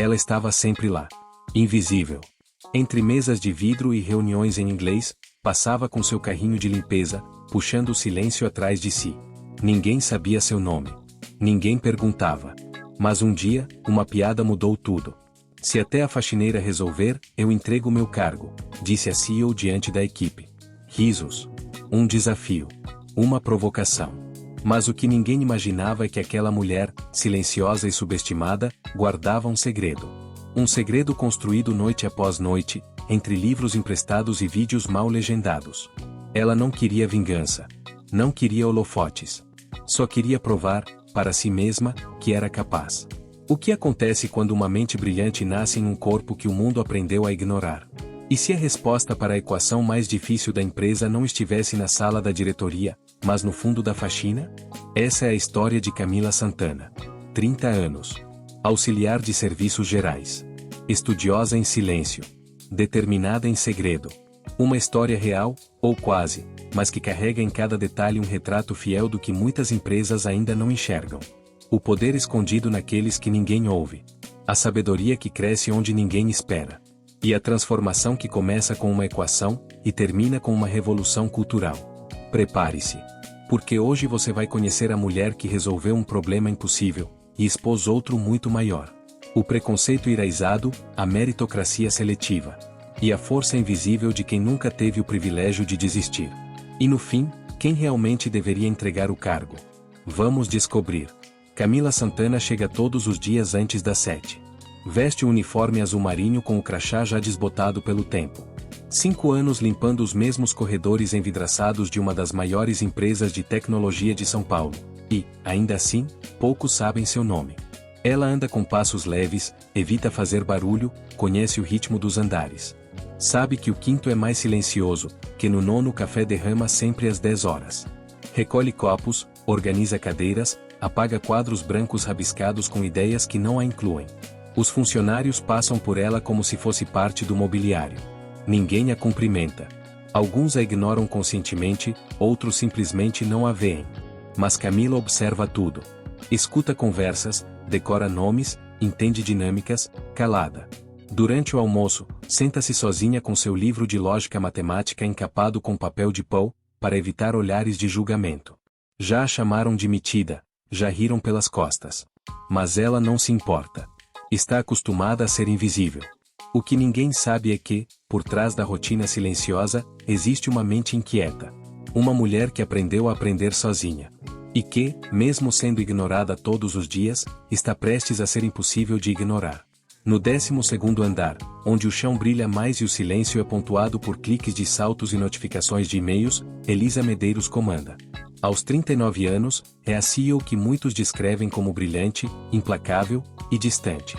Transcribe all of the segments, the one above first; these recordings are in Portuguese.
Ela estava sempre lá. Invisível. Entre mesas de vidro e reuniões em inglês, passava com seu carrinho de limpeza, puxando o silêncio atrás de si. Ninguém sabia seu nome. Ninguém perguntava. Mas um dia, uma piada mudou tudo. Se até a faxineira resolver, eu entrego meu cargo, disse a CEO diante da equipe. Risos. Um desafio. Uma provocação. Mas o que ninguém imaginava é que aquela mulher, silenciosa e subestimada, guardava um segredo. Um segredo construído noite após noite, entre livros emprestados e vídeos mal legendados. Ela não queria vingança. Não queria holofotes. Só queria provar, para si mesma, que era capaz. O que acontece quando uma mente brilhante nasce em um corpo que o mundo aprendeu a ignorar? E se a resposta para a equação mais difícil da empresa não estivesse na sala da diretoria, mas no fundo da faxina? Essa é a história de Camila Santana. 30 anos. Auxiliar de serviços gerais. Estudiosa em silêncio. Determinada em segredo. Uma história real, ou quase, mas que carrega em cada detalhe um retrato fiel do que muitas empresas ainda não enxergam. O poder escondido naqueles que ninguém ouve. A sabedoria que cresce onde ninguém espera. E a transformação que começa com uma equação, e termina com uma revolução cultural. Prepare-se. Porque hoje você vai conhecer a mulher que resolveu um problema impossível, e expôs outro muito maior. O preconceito enraizado, a meritocracia seletiva. E a força invisível de quem nunca teve o privilégio de desistir. E no fim, quem realmente deveria entregar o cargo? Vamos descobrir. Camila Santana chega todos os dias antes das 7. Veste o uniforme azul marinho com o crachá já desbotado pelo tempo. 5 anos limpando os mesmos corredores envidraçados de uma das maiores empresas de tecnologia de São Paulo. E, ainda assim, poucos sabem seu nome. Ela anda com passos leves, evita fazer barulho, conhece o ritmo dos andares. Sabe que o quinto é mais silencioso, que no nono o café derrama sempre às 10 horas. Recolhe copos, organiza cadeiras, apaga quadros brancos rabiscados com ideias que não a incluem. Os funcionários passam por ela como se fosse parte do mobiliário. Ninguém a cumprimenta. Alguns a ignoram conscientemente, outros simplesmente não a veem. Mas Camila observa tudo. Escuta conversas, decora nomes, entende dinâmicas, calada. Durante o almoço, senta-se sozinha com seu livro de lógica matemática encapado com papel de pau, para evitar olhares de julgamento. Já a chamaram de metida, já riram pelas costas. Mas ela não se importa. Está acostumada a ser invisível. O que ninguém sabe é que, por trás da rotina silenciosa, existe uma mente inquieta. Uma mulher que aprendeu a aprender sozinha. E que, mesmo sendo ignorada todos os dias, está prestes a ser impossível de ignorar. No 12º andar, onde o chão brilha mais e o silêncio é pontuado por cliques de saltos e notificações de e-mails, Elisa Medeiros comanda. Aos 39 anos, é a CEO que muitos descrevem como brilhante, implacável e distante.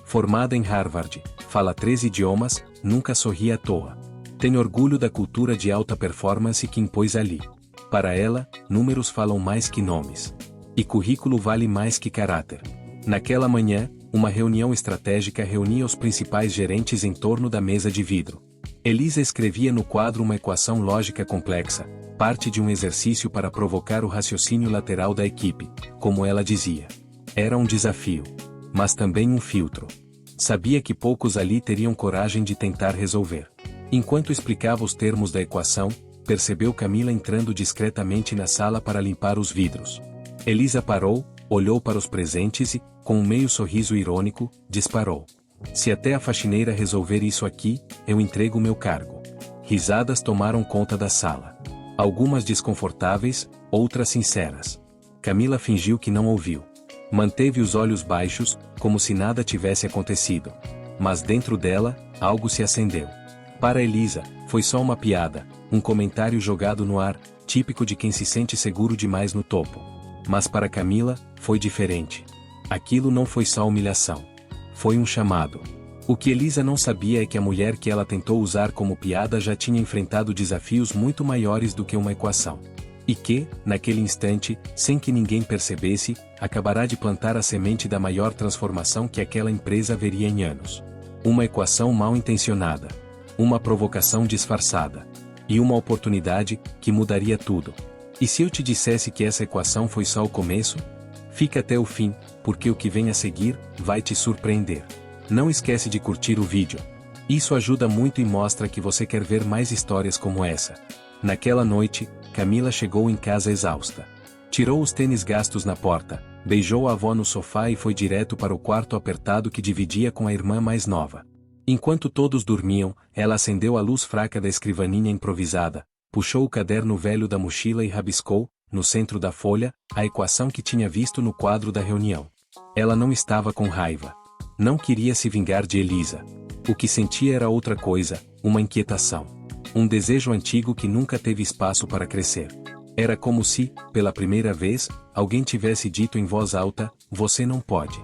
Formada em Harvard, fala 13 idiomas, nunca sorri à toa. Tem orgulho da cultura de alta performance que impôs ali. Para ela, números falam mais que nomes. E currículo vale mais que caráter. Naquela manhã, uma reunião estratégica reunia os principais gerentes em torno da mesa de vidro. Elisa escrevia no quadro uma equação lógica complexa, parte de um exercício para provocar o raciocínio lateral da equipe, como ela dizia. Era um desafio. Mas também um filtro. Sabia que poucos ali teriam coragem de tentar resolver. Enquanto explicava os termos da equação, percebeu Camila entrando discretamente na sala para limpar os vidros. Elisa parou, olhou para os presentes e, com um meio sorriso irônico, disparou. Se até a faxineira resolver isso aqui, eu entrego meu cargo. Risadas tomaram conta da sala. Algumas desconfortáveis, outras sinceras. Camila fingiu que não ouviu. Manteve os olhos baixos, como se nada tivesse acontecido. Mas dentro dela, algo se acendeu. Para Elisa, foi só uma piada, um comentário jogado no ar, típico de quem se sente seguro demais no topo. Mas para Camila, foi diferente. Aquilo não foi só humilhação. Foi um chamado. O que Elisa não sabia é que a mulher que ela tentou usar como piada já tinha enfrentado desafios muito maiores do que uma equação. E que, naquele instante, sem que ninguém percebesse, acabará de plantar a semente da maior transformação que aquela empresa veria em anos. Uma equação mal intencionada. Uma provocação disfarçada. E uma oportunidade, que mudaria tudo. E se eu te dissesse que essa equação foi só o começo? Fica até o fim, porque o que vem a seguir, vai te surpreender. Não esquece de curtir o vídeo. Isso ajuda muito e mostra que você quer ver mais histórias como essa. Naquela noite, Camila chegou em casa exausta. Tirou os tênis gastos na porta, beijou a avó no sofá e foi direto para o quarto apertado que dividia com a irmã mais nova. Enquanto todos dormiam, ela acendeu a luz fraca da escrivaninha improvisada, puxou o caderno velho da mochila e rabiscou, no centro da folha, a equação que tinha visto no quadro da reunião. Ela não estava com raiva. Não queria se vingar de Elisa. O que sentia era outra coisa, uma inquietação. Um desejo antigo que nunca teve espaço para crescer. Era como se, pela primeira vez, alguém tivesse dito em voz alta, você não pode.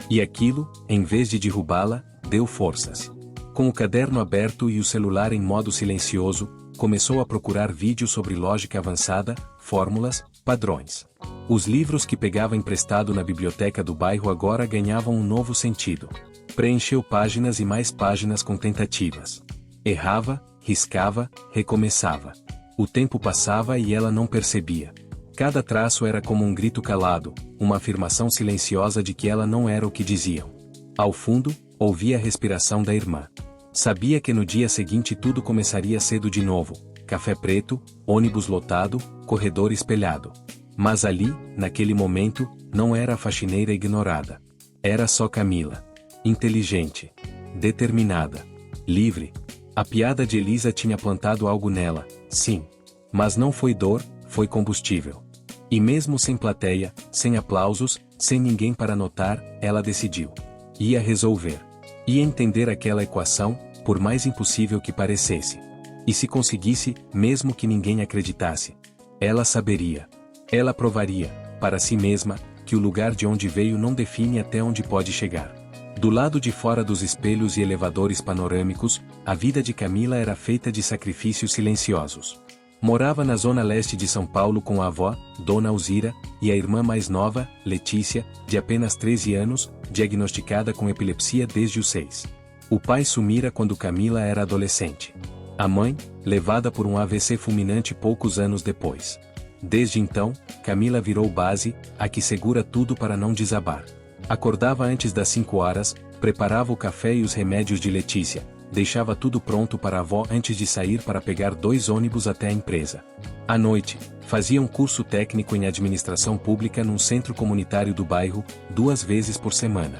E aquilo, em vez de derrubá-la, deu forças. Com o caderno aberto e o celular em modo silencioso, começou a procurar vídeos sobre lógica avançada, fórmulas, padrões. Os livros que pegava emprestado na biblioteca do bairro agora ganhavam um novo sentido. Preencheu páginas e mais páginas com tentativas. Errava, riscava, recomeçava. O tempo passava e ela não percebia. Cada traço era como um grito calado, uma afirmação silenciosa de que ela não era o que diziam. Ao fundo, ouvia a respiração da irmã. Sabia que no dia seguinte tudo começaria cedo de novo, café preto, ônibus lotado, corredor espelhado. Mas ali, naquele momento, não era a faxineira ignorada. Era só Camila. Inteligente. Determinada. Livre. A piada de Elisa tinha plantado algo nela, sim. Mas não foi dor, foi combustível. E mesmo sem plateia, sem aplausos, sem ninguém para notar, ela decidiu. Ia resolver. Ia entender aquela equação, por mais impossível que parecesse. E se conseguisse, mesmo que ninguém acreditasse. Ela saberia. Ela provaria, para si mesma, que o lugar de onde veio não define até onde pode chegar. Do lado de fora dos espelhos e elevadores panorâmicos, a vida de Camila era feita de sacrifícios silenciosos. Morava na zona leste de São Paulo com a avó, Dona Alzira, e a irmã mais nova, Letícia, de apenas 13 anos, diagnosticada com epilepsia desde os 6. O pai sumira quando Camila era adolescente. A mãe, levada por um AVC fulminante poucos anos depois. Desde então, Camila virou base, a que segura tudo para não desabar. Acordava antes das 5 horas, preparava o café e os remédios de Letícia, deixava tudo pronto para a avó antes de sair para pegar 2 ônibus até a empresa. À noite, fazia um curso técnico em administração pública num centro comunitário do bairro, 2 vezes por semana.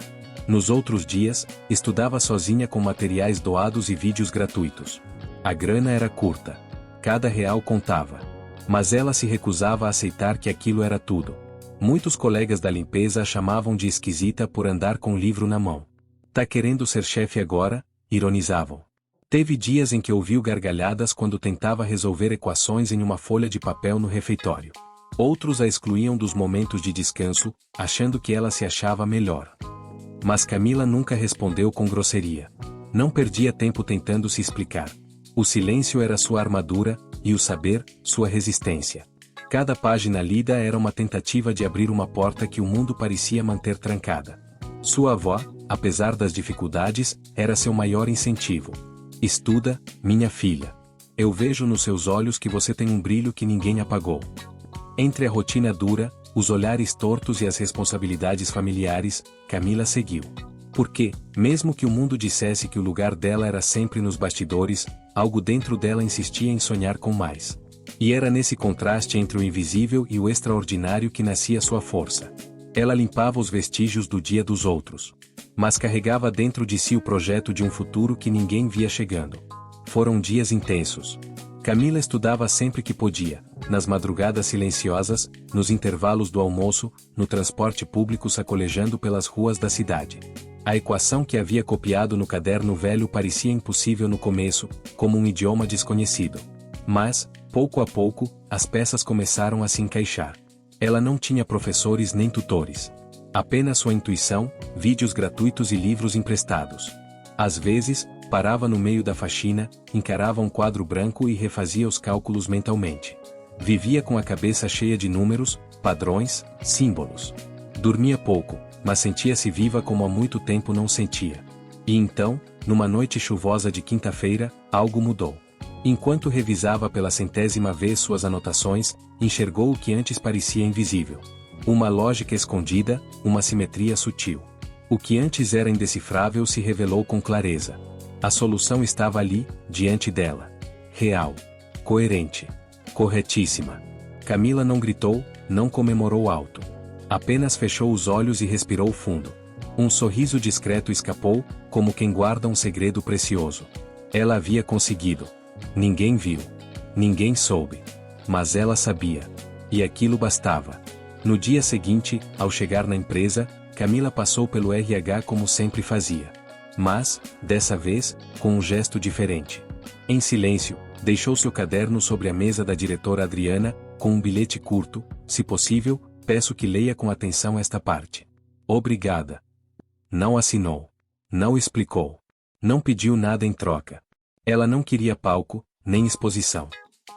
Nos outros dias, estudava sozinha com materiais doados e vídeos gratuitos. A grana era curta. Cada real contava. Mas ela se recusava a aceitar que aquilo era tudo. Muitos colegas da limpeza a chamavam de esquisita por andar com o livro na mão. Tá querendo ser chefe agora? Ironizavam. Teve dias em que ouviu gargalhadas quando tentava resolver equações em uma folha de papel no refeitório. Outros a excluíam dos momentos de descanso, achando que ela se achava melhor. Mas Camila nunca respondeu com grosseria. Não perdia tempo tentando se explicar. O silêncio era sua armadura, e o saber, sua resistência. Cada página lida era uma tentativa de abrir uma porta que o mundo parecia manter trancada. Sua avó, apesar das dificuldades, era seu maior incentivo. Estuda, minha filha. Eu vejo nos seus olhos que você tem um brilho que ninguém apagou. Entre a rotina dura, os olhares tortos e as responsabilidades familiares, Camila seguiu. Porque, mesmo que o mundo dissesse que o lugar dela era sempre nos bastidores, algo dentro dela insistia em sonhar com mais. E era nesse contraste entre o invisível e o extraordinário que nascia sua força. Ela limpava os vestígios do dia dos outros. Mas carregava dentro de si o projeto de um futuro que ninguém via chegando. Foram dias intensos. Camila estudava sempre que podia, nas madrugadas silenciosas, nos intervalos do almoço, no transporte público sacolejando pelas ruas da cidade. A equação que havia copiado no caderno velho parecia impossível no começo, como um idioma desconhecido. Mas, pouco a pouco, as peças começaram a se encaixar. Ela não tinha professores nem tutores. Apenas sua intuição, vídeos gratuitos e livros emprestados. Às vezes, parava no meio da faxina, encarava um quadro branco e refazia os cálculos mentalmente. Vivia com a cabeça cheia de números, padrões, símbolos. Dormia pouco, mas sentia-se viva como há muito tempo não sentia. E então, numa noite chuvosa de quinta-feira, algo mudou. Enquanto revisava pela 100ª vez suas anotações, enxergou o que antes parecia invisível. Uma lógica escondida, uma simetria sutil. O que antes era indecifrável se revelou com clareza. A solução estava ali, diante dela. Real. Coerente. Corretíssima. Camila não gritou, não comemorou alto. Apenas fechou os olhos e respirou fundo. Um sorriso discreto escapou, como quem guarda um segredo precioso. Ela havia conseguido. Ninguém viu. Ninguém soube. Mas ela sabia. E aquilo bastava. No dia seguinte, ao chegar na empresa, Camila passou pelo RH como sempre fazia. Mas, dessa vez, com um gesto diferente. Em silêncio, deixou seu caderno sobre a mesa da diretora Adriana, com um bilhete curto: se possível, peço que leia com atenção esta parte. Obrigada. Não assinou. Não explicou. Não pediu nada em troca. Ela não queria palco, nem exposição.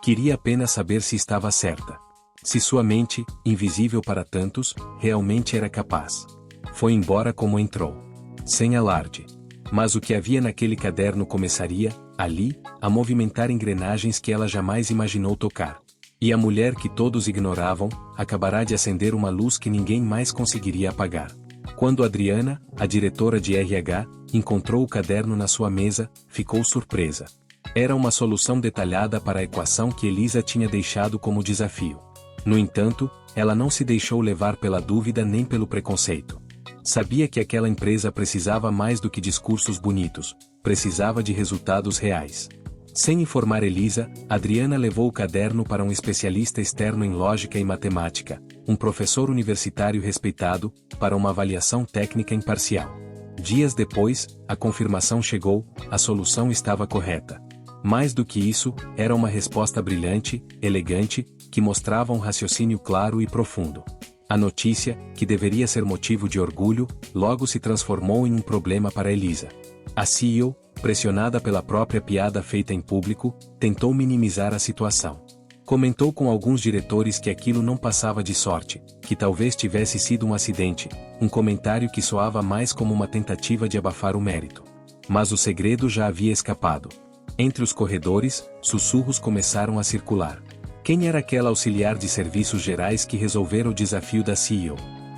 Queria apenas saber se estava certa. Se sua mente, invisível para tantos, realmente era capaz. Foi embora como entrou. Sem alarde. Mas o que havia naquele caderno começaria, ali, a movimentar engrenagens que ela jamais imaginou tocar. E a mulher que todos ignoravam, acabará de acender uma luz que ninguém mais conseguiria apagar. Quando Adriana, a diretora de RH, encontrou o caderno na sua mesa, ficou surpresa. Era uma solução detalhada para a equação que Elisa tinha deixado como desafio. No entanto, ela não se deixou levar pela dúvida nem pelo preconceito. Sabia que aquela empresa precisava mais do que discursos bonitos, precisava de resultados reais. Sem informar Elisa, Adriana levou o caderno para um especialista externo em lógica e matemática, um professor universitário respeitado, para uma avaliação técnica imparcial. Dias depois, a confirmação chegou: a solução estava correta. Mais do que isso, era uma resposta brilhante, elegante, que mostrava um raciocínio claro e profundo. A notícia, que deveria ser motivo de orgulho, logo se transformou em um problema para Elisa. A CEO, pressionada pela própria piada feita em público, tentou minimizar a situação. Comentou com alguns diretores que aquilo não passava de sorte, que talvez tivesse sido um acidente, um comentário que soava mais como uma tentativa de abafar o mérito. Mas o segredo já havia escapado. Entre os corredores, sussurros começaram a circular. Quem era aquela auxiliar de serviços gerais que resolvera o desafio da CEO?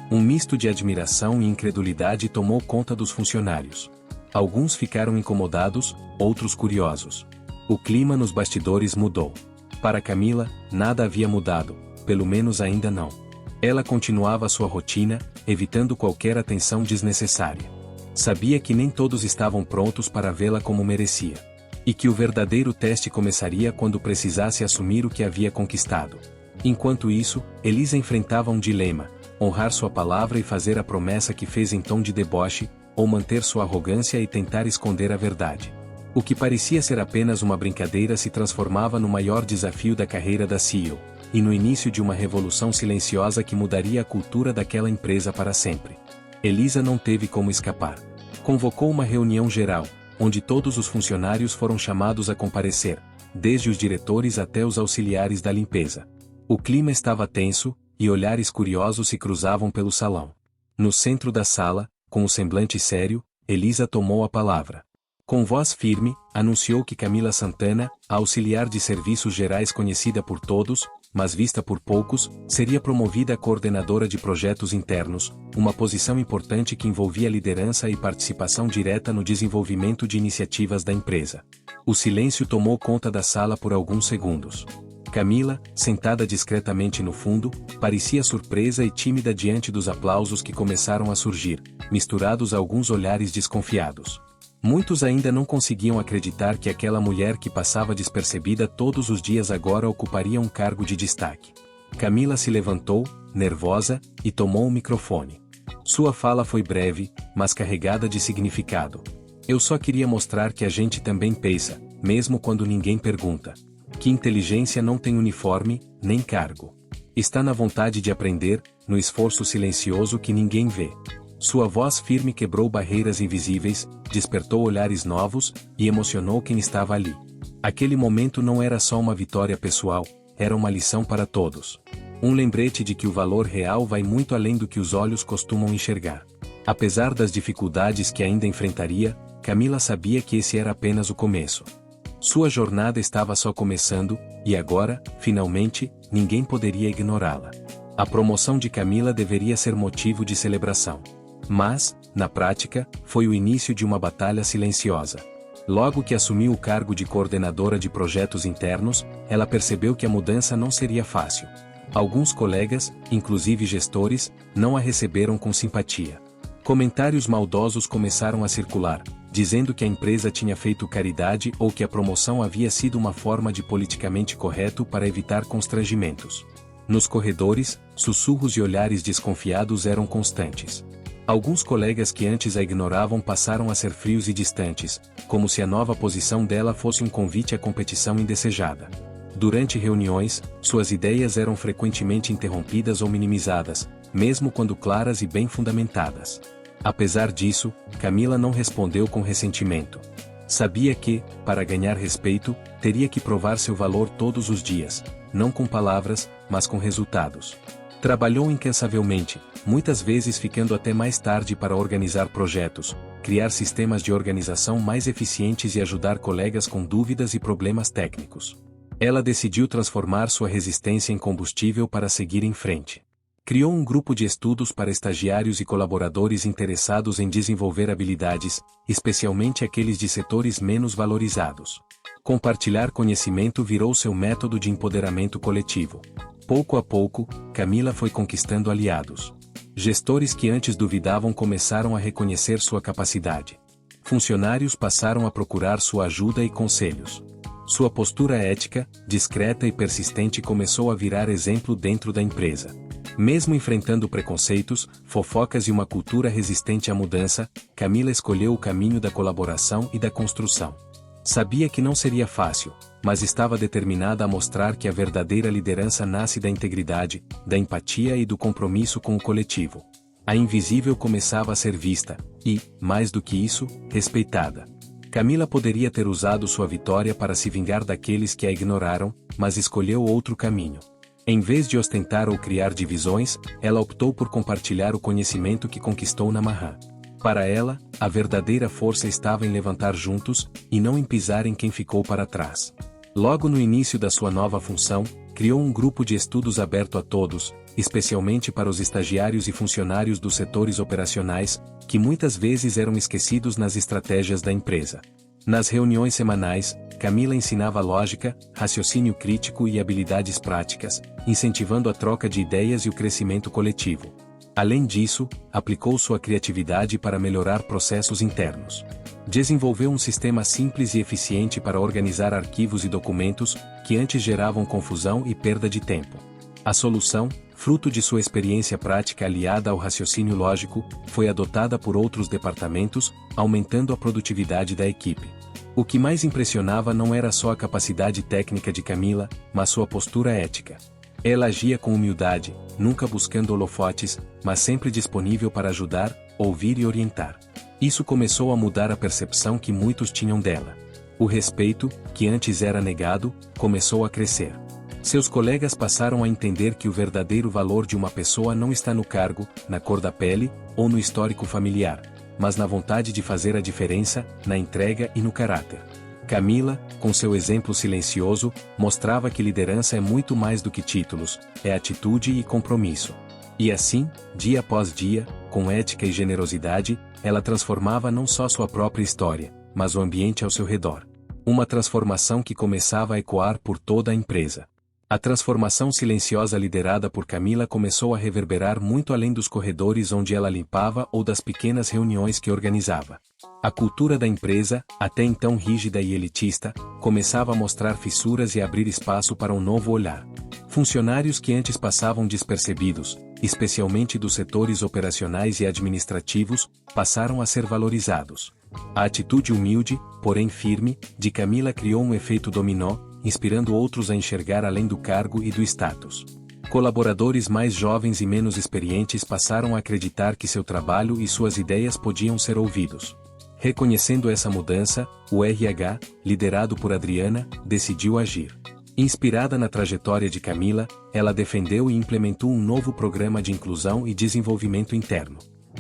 Um misto de admiração e incredulidade tomou conta dos funcionários. Alguns ficaram incomodados, outros curiosos. O clima nos bastidores mudou. Para Camila, nada havia mudado, pelo menos ainda não. Ela continuava sua rotina, evitando qualquer atenção desnecessária. Sabia que nem todos estavam prontos para vê-la como merecia. E que o verdadeiro teste começaria quando precisasse assumir o que havia conquistado. Enquanto isso, Elisa enfrentava um dilema: honrar sua palavra e fazer a promessa que fez em tom de deboche, ou manter sua arrogância e tentar esconder a verdade. O que parecia ser apenas uma brincadeira se transformava no maior desafio da carreira da CEO, e no início de uma revolução silenciosa que mudaria a cultura daquela empresa para sempre. Elisa não teve como escapar. Convocou uma reunião geral, onde todos os funcionários foram chamados a comparecer, desde os diretores até os auxiliares da limpeza. O clima estava tenso, e olhares curiosos se cruzavam pelo salão. No centro da sala, com um semblante sério, Elisa tomou a palavra. Com voz firme, anunciou que Camila Santana, a auxiliar de serviços gerais conhecida por todos, mas vista por poucos, seria promovida a coordenadora de projetos internos, uma posição importante que envolvia liderança e participação direta no desenvolvimento de iniciativas da empresa. O silêncio tomou conta da sala por alguns segundos. Camila, sentada discretamente no fundo, parecia surpresa e tímida diante dos aplausos que começaram a surgir, misturados a alguns olhares desconfiados. Muitos ainda não conseguiam acreditar que aquela mulher que passava despercebida todos os dias agora ocuparia um cargo de destaque. Camila se levantou, nervosa, e tomou o microfone. Sua fala foi breve, mas carregada de significado. Eu só queria mostrar que a gente também pensa, mesmo quando ninguém pergunta. Que inteligência não tem uniforme, nem cargo. Está na vontade de aprender, no esforço silencioso que ninguém vê. Sua voz firme quebrou barreiras invisíveis, despertou olhares novos, e emocionou quem estava ali. Aquele momento não era só uma vitória pessoal, era uma lição para todos. Um lembrete de que o valor real vai muito além do que os olhos costumam enxergar. Apesar das dificuldades que ainda enfrentaria, Camila sabia que esse era apenas o começo. Sua jornada estava só começando, e agora, finalmente, ninguém poderia ignorá-la. A promoção de Camila deveria ser motivo de celebração. Mas, Na prática, foi o início de uma batalha silenciosa. Logo que assumiu o cargo de coordenadora de projetos internos, ela percebeu que a mudança não seria fácil. Alguns colegas, inclusive gestores, não a receberam com simpatia. Comentários maldosos começaram a circular, dizendo que a empresa tinha feito caridade ou que a promoção havia sido uma forma de politicamente correto para evitar constrangimentos. Nos corredores, sussurros e olhares desconfiados eram constantes. Alguns colegas que antes a ignoravam passaram a ser frios e distantes, como se a nova posição dela fosse um convite à competição indesejada. Durante reuniões, suas ideias eram frequentemente interrompidas ou minimizadas, mesmo quando claras e bem fundamentadas. Apesar disso, Camila não respondeu com ressentimento. Sabia que, para ganhar respeito, teria que provar seu valor todos os dias, não com palavras, mas com resultados. Trabalhou incansavelmente, muitas vezes ficando até mais tarde para organizar projetos, criar sistemas de organização mais eficientes e ajudar colegas com dúvidas e problemas técnicos. Ela decidiu transformar sua resistência em combustível para seguir em frente. Criou um grupo de estudos para estagiários e colaboradores interessados em desenvolver habilidades, especialmente aqueles de setores menos valorizados. Compartilhar conhecimento virou seu método de empoderamento coletivo. Pouco a pouco, Camila foi conquistando aliados. Gestores que antes duvidavam começaram a reconhecer sua capacidade. Funcionários passaram a procurar sua ajuda e conselhos. Sua postura ética, discreta e persistente começou a virar exemplo dentro da empresa. Mesmo enfrentando preconceitos, fofocas e uma cultura resistente à mudança, Camila escolheu o caminho da colaboração e da construção. Sabia que não seria fácil, mas estava determinada a mostrar que a verdadeira liderança nasce da integridade, da empatia e do compromisso com o coletivo. A invisível começava a ser vista, e, mais do que isso, respeitada. Camila poderia ter usado sua vitória para se vingar daqueles que a ignoraram, mas escolheu outro caminho. Em vez de ostentar ou criar divisões, ela optou por compartilhar o conhecimento que conquistou na Mahan. Para ela, a verdadeira força estava em levantar juntos, e não em pisar em quem ficou para trás. Logo no início da sua nova função, criou um grupo de estudos aberto a todos, especialmente para os estagiários e funcionários dos setores operacionais, que muitas vezes eram esquecidos nas estratégias da empresa. Nas reuniões semanais, Camila ensinava lógica, raciocínio crítico e habilidades práticas, incentivando a troca de ideias e o crescimento coletivo. Além disso, aplicou sua criatividade para melhorar processos internos. Desenvolveu um sistema simples e eficiente para organizar arquivos e documentos, que antes geravam confusão e perda de tempo. A solução, fruto de sua experiência prática aliada ao raciocínio lógico, foi adotada por outros departamentos, aumentando a produtividade da equipe. O que mais impressionava não era só a capacidade técnica de Camila, mas sua postura ética. Ela agia com humildade, nunca buscando holofotes, mas sempre disponível para ajudar, ouvir e orientar. Isso começou a mudar a percepção que muitos tinham dela. O respeito, que antes era negado, começou a crescer. Seus colegas passaram a entender que o verdadeiro valor de uma pessoa não está no cargo, na cor da pele, ou no histórico familiar, mas na vontade de fazer a diferença, na entrega e no caráter. Camila, com seu exemplo silencioso, mostrava que liderança é muito mais do que títulos, é atitude e compromisso. E assim, dia após dia, com ética e generosidade, ela transformava não só sua própria história, mas o ambiente ao seu redor. Uma transformação que começava a ecoar por toda a empresa. A transformação silenciosa liderada por Camila começou a reverberar muito além dos corredores onde ela limpava ou das pequenas reuniões que organizava. A cultura da empresa, até então rígida e elitista, começava a mostrar fissuras e abrir espaço para um novo olhar. Funcionários que antes passavam despercebidos, especialmente dos setores operacionais e administrativos, passaram a ser valorizados. A atitude humilde, porém firme, de Camila criou um efeito dominó, inspirando outros a enxergar além do cargo e do status. Colaboradores mais jovens e menos experientes passaram a acreditar que seu trabalho e suas ideias podiam ser ouvidos. Reconhecendo essa mudança, o RH, liderado por Adriana, decidiu agir. Inspirada na trajetória de Camila, ela defendeu e implementou um novo programa de inclusão e desenvolvimento interno.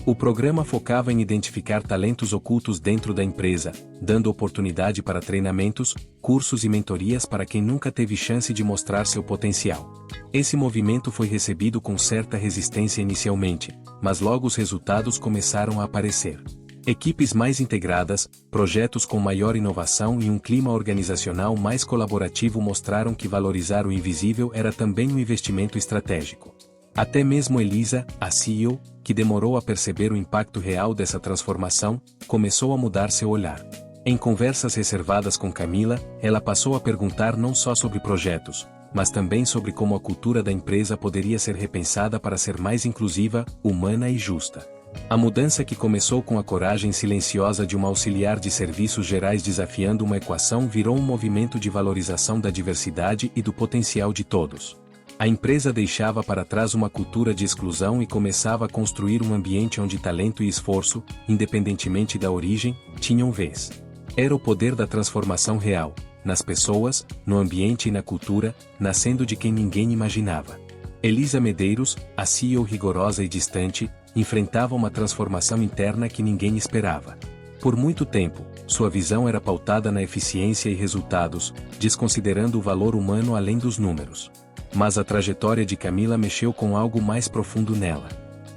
O programa focava em identificar talentos ocultos dentro da empresa, dando oportunidade para treinamentos, cursos e mentorias para quem nunca teve chance de mostrar seu potencial. Esse movimento foi recebido com certa resistência inicialmente, mas logo os resultados começaram a aparecer. Equipes mais integradas, projetos com maior inovação e um clima organizacional mais colaborativo mostraram que valorizar o invisível era também um investimento estratégico. Até mesmo Elisa, a CEO, que demorou a perceber o impacto real dessa transformação, começou a mudar seu olhar. Em conversas reservadas com Camila, ela passou a perguntar não só sobre projetos, mas também sobre como a cultura da empresa poderia ser repensada para ser mais inclusiva, humana e justa. A mudança que começou com a coragem silenciosa de uma auxiliar de serviços gerais desafiando uma equação virou um movimento de valorização da diversidade e do potencial de todos. A empresa deixava para trás uma cultura de exclusão e começava a construir um ambiente onde talento e esforço, independentemente da origem, tinham vez. Era o poder da transformação real, nas pessoas, no ambiente e na cultura, nascendo de quem ninguém imaginava. Elisa Medeiros, a CEO rigorosa e distante, enfrentava uma transformação interna que ninguém esperava. Por muito tempo, sua visão era pautada na eficiência e resultados, desconsiderando o valor humano além dos números. Mas a trajetória de Camila mexeu com algo mais profundo nela.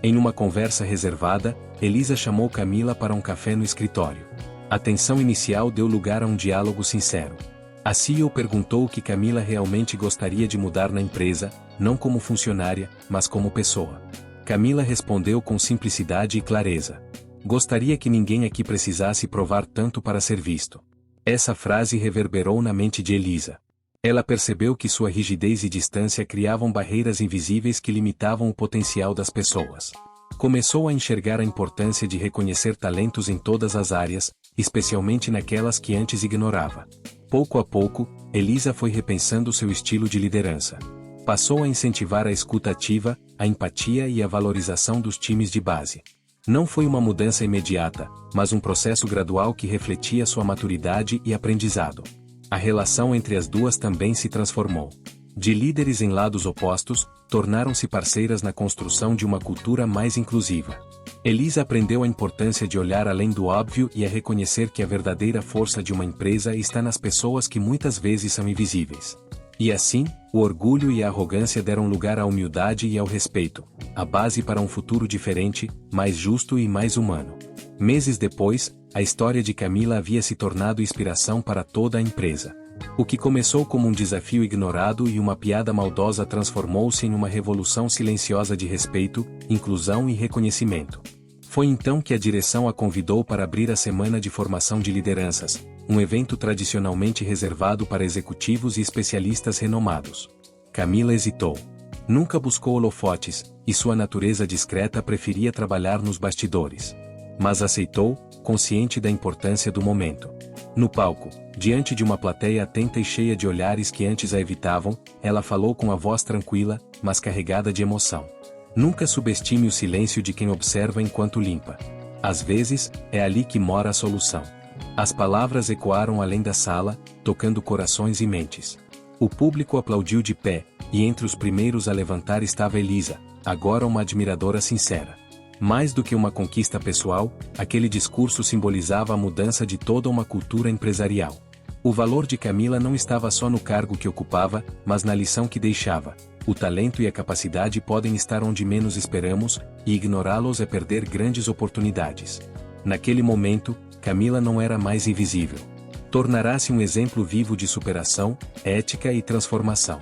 Em uma conversa reservada, Elisa chamou Camila para um café no escritório. A tensão inicial deu lugar a um diálogo sincero. A CEO perguntou o que Camila realmente gostaria de mudar na empresa, não como funcionária, mas como pessoa. Camila respondeu com simplicidade e clareza. Gostaria que ninguém aqui precisasse provar tanto para ser visto. Essa frase reverberou na mente de Elisa. Ela percebeu que sua rigidez e distância criavam barreiras invisíveis que limitavam o potencial das pessoas. Começou a enxergar a importância de reconhecer talentos em todas as áreas, especialmente naquelas que antes ignorava. Pouco a pouco, Elisa foi repensando seu estilo de liderança. Passou a incentivar a escuta ativa, a empatia e a valorização dos times de base. Não foi uma mudança imediata, mas um processo gradual que refletia sua maturidade e aprendizado. A relação entre as duas também se transformou. De líderes em lados opostos, tornaram-se parceiras na construção de uma cultura mais inclusiva. Elisa aprendeu a importância de olhar além do óbvio e a reconhecer que a verdadeira força de uma empresa está nas pessoas que muitas vezes são invisíveis. E assim, o orgulho e a arrogância deram lugar à humildade e ao respeito, a base para um futuro diferente, mais justo e mais humano. Meses depois, a história de Camila havia se tornado inspiração para toda a empresa. O que começou como um desafio ignorado e uma piada maldosa transformou-se em uma revolução silenciosa de respeito, inclusão e reconhecimento. Foi então que a direção a convidou para abrir a Semana de Formação de Lideranças, um evento tradicionalmente reservado para executivos e especialistas renomados. Camila hesitou. Nunca buscou holofotes, e sua natureza discreta preferia trabalhar nos bastidores. Mas aceitou, consciente da importância do momento. No palco, diante de uma plateia atenta e cheia de olhares que antes a evitavam, ela falou com a voz tranquila, mas carregada de emoção. Nunca subestime o silêncio de quem observa enquanto limpa. Às vezes, é ali que mora a solução. As palavras ecoaram além da sala, tocando corações e mentes. O público aplaudiu de pé, e entre os primeiros a levantar estava Elisa, agora uma admiradora sincera. Mais do que uma conquista pessoal, aquele discurso simbolizava a mudança de toda uma cultura empresarial. O valor de Camila não estava só no cargo que ocupava, mas na lição que deixava. O talento e a capacidade podem estar onde menos esperamos, e ignorá-los é perder grandes oportunidades. Naquele momento, Camila não era mais invisível. Tornará-se um exemplo vivo de superação, ética e transformação.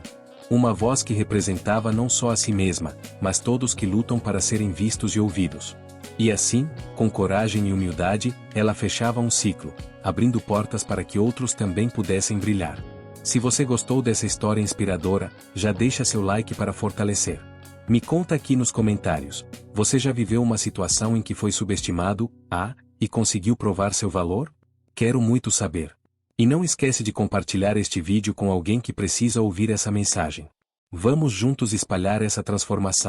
Uma voz que representava não só a si mesma, mas todos que lutam para serem vistos e ouvidos. E assim, com coragem e humildade, ela fechava um ciclo, abrindo portas para que outros também pudessem brilhar. Se você gostou dessa história inspiradora, já deixa seu like para fortalecer. Me conta aqui nos comentários, você já viveu uma situação em que foi subestimado, e conseguiu provar seu valor? Quero muito saber. E não esquece de compartilhar este vídeo com alguém que precisa ouvir essa mensagem. Vamos juntos espalhar essa transformação.